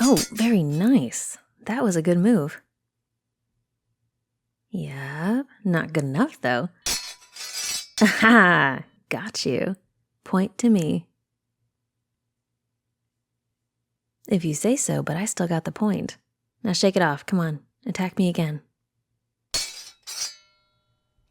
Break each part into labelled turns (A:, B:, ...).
A: Oh, very nice. That was a good move. Yep, not good enough though. Aha! Got you. Point to me. If you say so, but I still got the point. Now shake it off. Come on, attack me again.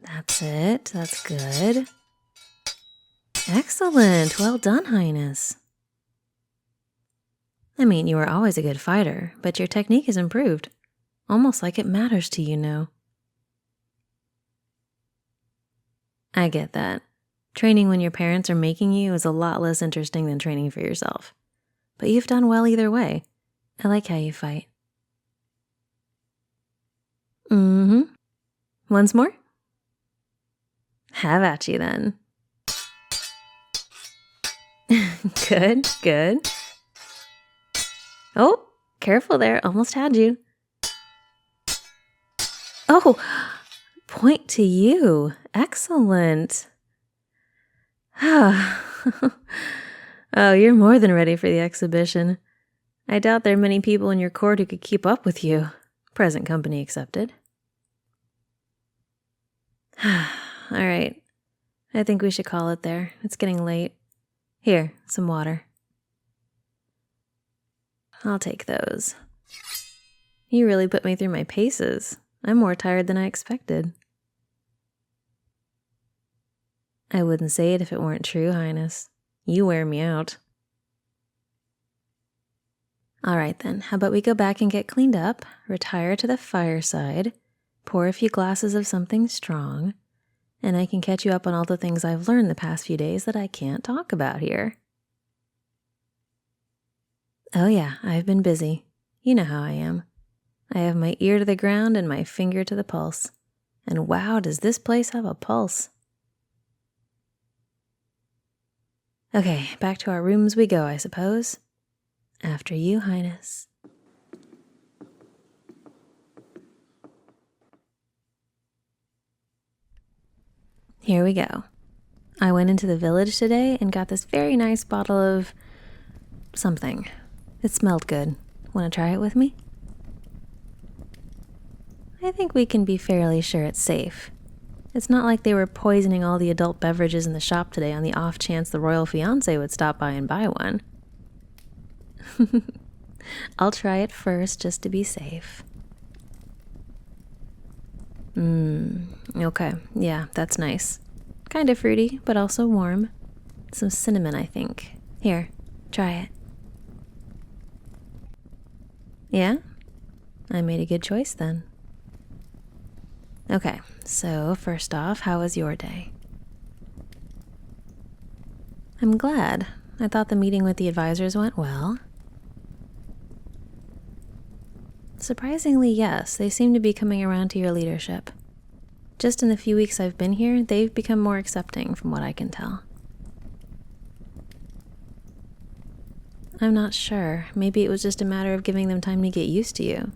A: That's it. That's good. Excellent. Well done, Highness. I mean, you were always a good fighter, but your technique has improved. Almost like it matters to you now. I get that. Training when your parents are making you is a lot less interesting than training for yourself. But you've done well either way. I like how you fight. Once more? Have at you then. Good, good. Oh, careful there. Almost had you. Oh, point to you. Excellent. Oh, you're more than ready for the exhibition. I doubt there are many people in your court who could keep up with you, present company accepted. All right. I think we should call it there. It's getting late. Here, some water. I'll take those. You really put me through my paces. I'm more tired than I expected. I wouldn't say it if it weren't true, Highness. You wear me out. All right then, how about we go back and get cleaned up, retire to the fireside, pour a few glasses of something strong, and I can catch you up on all the things I've learned the past few days that I can't talk about here. Oh yeah, I've been busy. You know how I am. I have my ear to the ground and my finger to the pulse. And wow, does this place have a pulse. Okay, back to our rooms we go, I suppose. After you, Highness. Here we go. I went into the village today and got this very nice bottle of something. It smelled good. Want to try it with me? I think we can be fairly sure it's safe. It's not like they were poisoning all the adult beverages in the shop today on the off chance the royal fiancé would stop by and buy one. I'll try it first just to be safe. Okay, yeah, that's nice. Kind of fruity, but also warm. Some cinnamon, I think. Here, try it. Yeah? I made a good choice then. Okay, so first off, how was your day? I'm glad. I thought the meeting with the advisors went well. Surprisingly, yes, they seem to be coming around to your leadership. Just in the few weeks I've been here, they've become more accepting from what I can tell. I'm not sure. Maybe it was just a matter of giving them time to get used to you.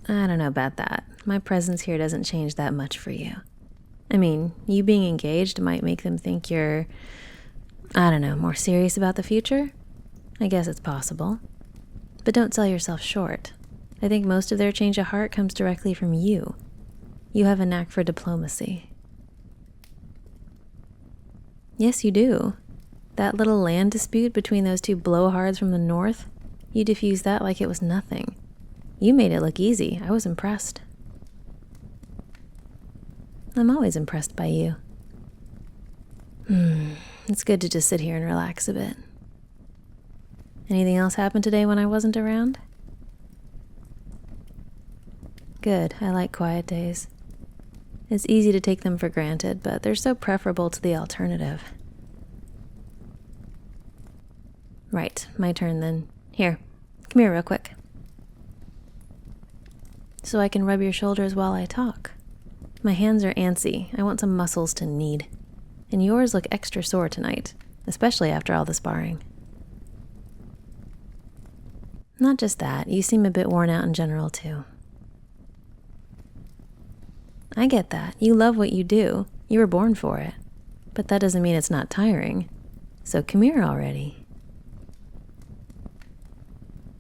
A: I don't know about that. My presence here doesn't change that much for you. I mean, you being engaged might make them think you're, I don't know, more serious about the future? I guess it's possible. But don't sell yourself short. I think most of their change of heart comes directly from you. You have a knack for diplomacy. Yes, you do. That little land dispute between those two blowhards from the north, you diffused that like it was nothing. You made it look easy. I was impressed. I'm always impressed by you. It's good to just sit here and relax a bit. Anything else happen today when I wasn't around? Good, I like quiet days. It's easy to take them for granted, but they're so preferable to the alternative. Right, my turn then. Here, come here real quick. So I can rub your shoulders while I talk. My hands are antsy. I want some muscles to knead. And yours look extra sore tonight, especially after all the sparring. Not just that, you seem a bit worn out in general too. I get that. You love what you do. You were born for it. But that doesn't mean it's not tiring. So come here already.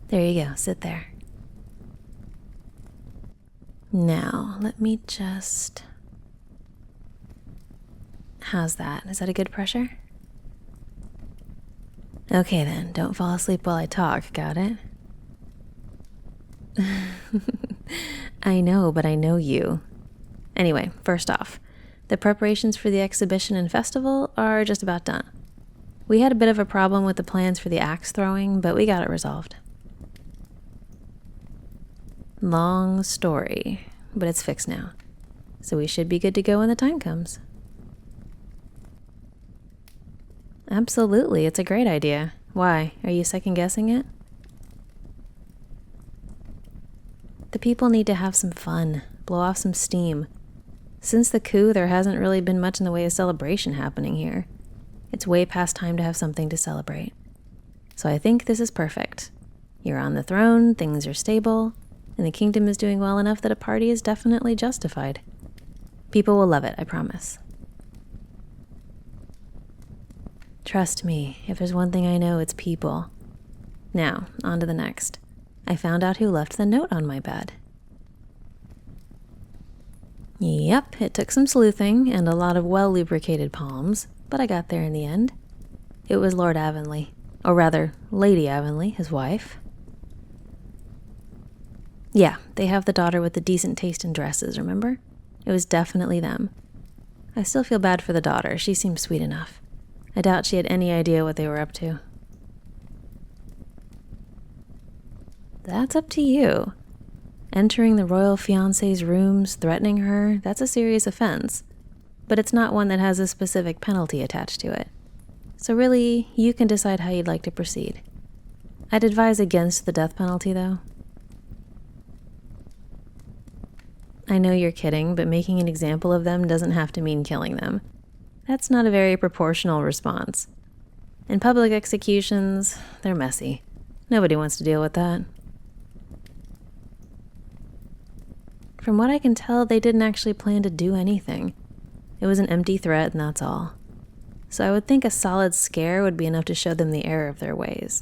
A: There you go, sit there. Now, let me just... How's that? Is that a good pressure? Okay then, don't fall asleep while I talk, got it? I know, but I know you. Anyway, first off, the preparations for the exhibition and festival are just about done. We had a bit of a problem with the plans for the axe throwing, but we got it resolved. Long story, but it's fixed now. So we should be good to go when the time comes. Absolutely, it's a great idea. Why? Are you second guessing it? The people need to have some fun, blow off some steam. Since the coup, there hasn't really been much in the way of celebration happening here. It's way past time to have something to celebrate. So I think this is perfect. You're on the throne, things are stable, and the kingdom is doing well enough that a party is definitely justified. People will love it, I promise. Trust me, if there's one thing I know, it's people. Now, on to the next. I found out who left the note on my bed. Yep, it took some sleuthing and a lot of well-lubricated palms, but I got there in the end. It was Lord Avonlea, or rather, Lady Avonlea, his wife. Yeah, they have the daughter with the decent taste in dresses, remember? It was definitely them. I still feel bad for the daughter, she seemed sweet enough. I doubt she had any idea what they were up to. That's up to you. Entering the royal fiancé's rooms, threatening her, that's a serious offense. But it's not one that has a specific penalty attached to it. So really, you can decide how you'd like to proceed. I'd advise against the death penalty, though. I know you're kidding, but making an example of them doesn't have to mean killing them. That's not a very proportional response. In public executions, they're messy. Nobody wants to deal with that. From what I can tell, they didn't actually plan to do anything. It was an empty threat, and that's all. So I would think a solid scare would be enough to show them the error of their ways.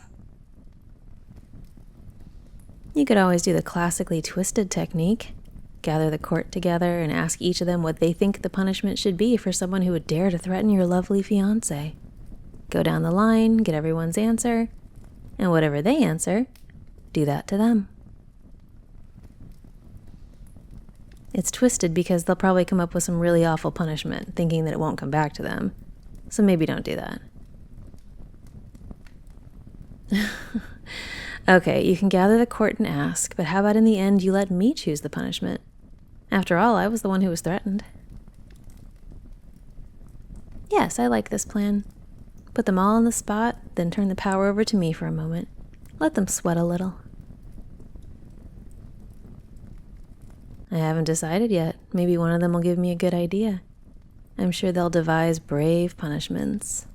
A: You could always do the classically twisted technique. Gather the court together and ask each of them what they think the punishment should be for someone who would dare to threaten your lovely fiancé. Go down the line, get everyone's answer, and whatever they answer, do that to them. It's twisted because they'll probably come up with some really awful punishment, thinking that it won't come back to them. So maybe don't do that. Okay, you can gather the court and ask, but how about in the end you let me choose the punishment? After all, I was the one who was threatened. Yes, I like this plan. Put them all on the spot, then turn the power over to me for a moment. Let them sweat a little. I haven't decided yet. Maybe one of them will give me a good idea. I'm sure they'll devise brave punishments.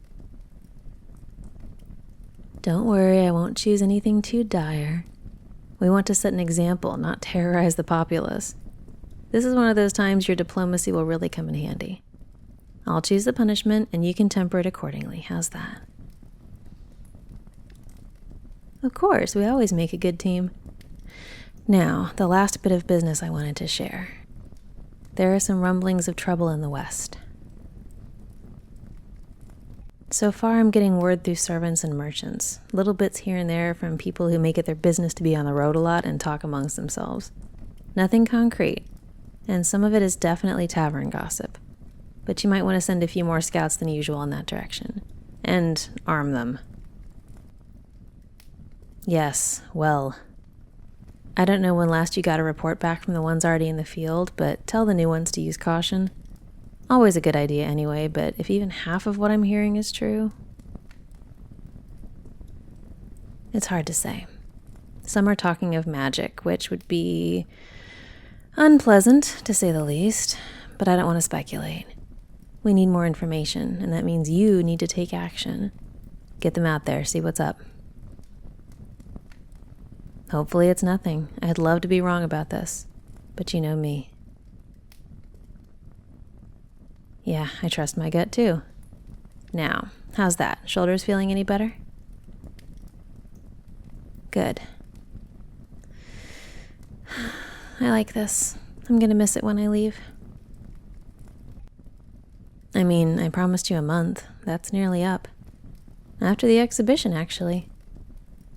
A: Don't worry, I won't choose anything too dire. We want to set an example, not terrorize the populace. This is one of those times your diplomacy will really come in handy. I'll choose the punishment, and you can temper it accordingly. How's that? Of course, we always make a good team. Now, the last bit of business I wanted to share. There are some rumblings of trouble in the West. So far, I'm getting word through servants and merchants, little bits here and there from people who make it their business to be on the road a lot and talk amongst themselves. Nothing concrete, and some of it is definitely tavern gossip. But you might want to send a few more scouts than usual in that direction. And arm them. Yes, well. I don't know when last you got a report back from the ones already in the field, but tell the new ones to use caution. Always a good idea anyway, but if even half of what I'm hearing is true, it's hard to say. Some are talking of magic, which would be unpleasant, to say the least, but I don't want to speculate. We need more information, and that means you need to take action. Get them out there, see what's up. Hopefully it's nothing. I'd love to be wrong about this, but you know me. Yeah, I trust my gut too. Now, how's that? Shoulders feeling any better? Good. I like this. I'm gonna miss it when I leave. I mean, I promised you a month. That's nearly up. After the exhibition, actually.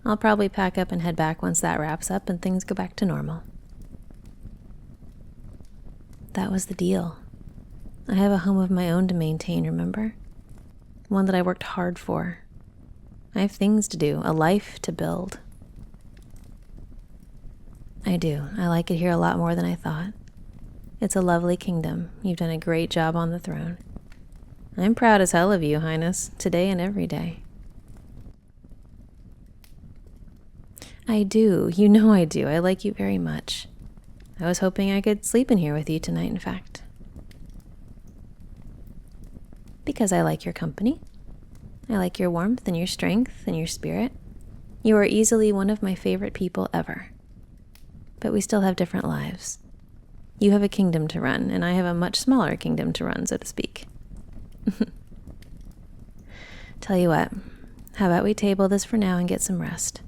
A: I'll probably pack up and head back once that wraps up and things go back to normal. That was the deal. I have a home of my own to maintain, remember? One that I worked hard for. I have things to do, a life to build. I do. I like it here a lot more than I thought. It's a lovely kingdom. You've done a great job on the throne. I'm proud as hell of you, Highness, today and every day. I do. You know I do. I like you very much. I was hoping I could sleep in here with you tonight, in fact. Because I like your company. I like your warmth and your strength and your spirit. You are easily one of my favorite people ever. But we still have different lives. You have a kingdom to run, and I have a much smaller kingdom to run, so to speak. Tell you what, how about we table this for now and get some rest?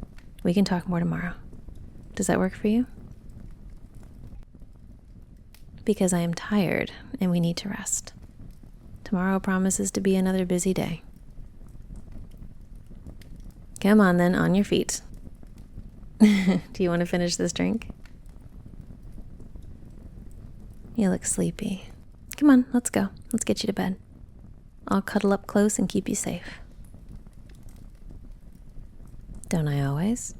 A: We can talk more tomorrow. Does that work for you? Because I am tired and we need to rest. Tomorrow promises to be another busy day. Come on then, on your feet. Do you want to finish this drink? You look sleepy. Come on, let's go. Let's get you to bed. I'll cuddle up close and keep you safe. Don't I always?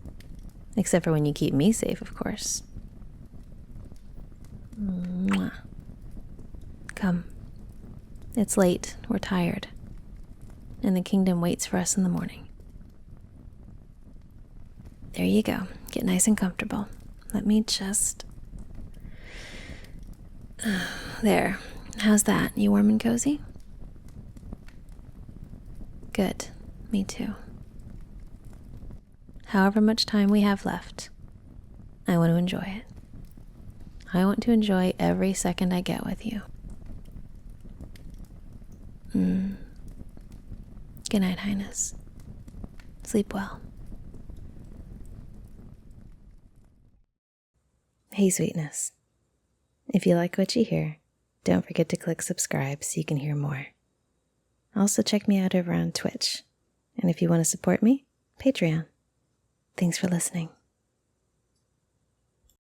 A: Except for when you keep me safe, of course. Mwah. Come. It's late. We're tired. And the kingdom waits for us in the morning. There you go. Get nice and comfortable. Let me just... There. How's that? You warm and cozy? Good. Me too. However much time we have left, I want to enjoy it. I want to enjoy every second I get with you. Good night, Highness. Sleep well. Hey, sweetness. If you like what you hear, don't forget to click subscribe so you can hear more. Also, check me out over on Twitch. And if you want to support me, Patreon. Thanks for listening.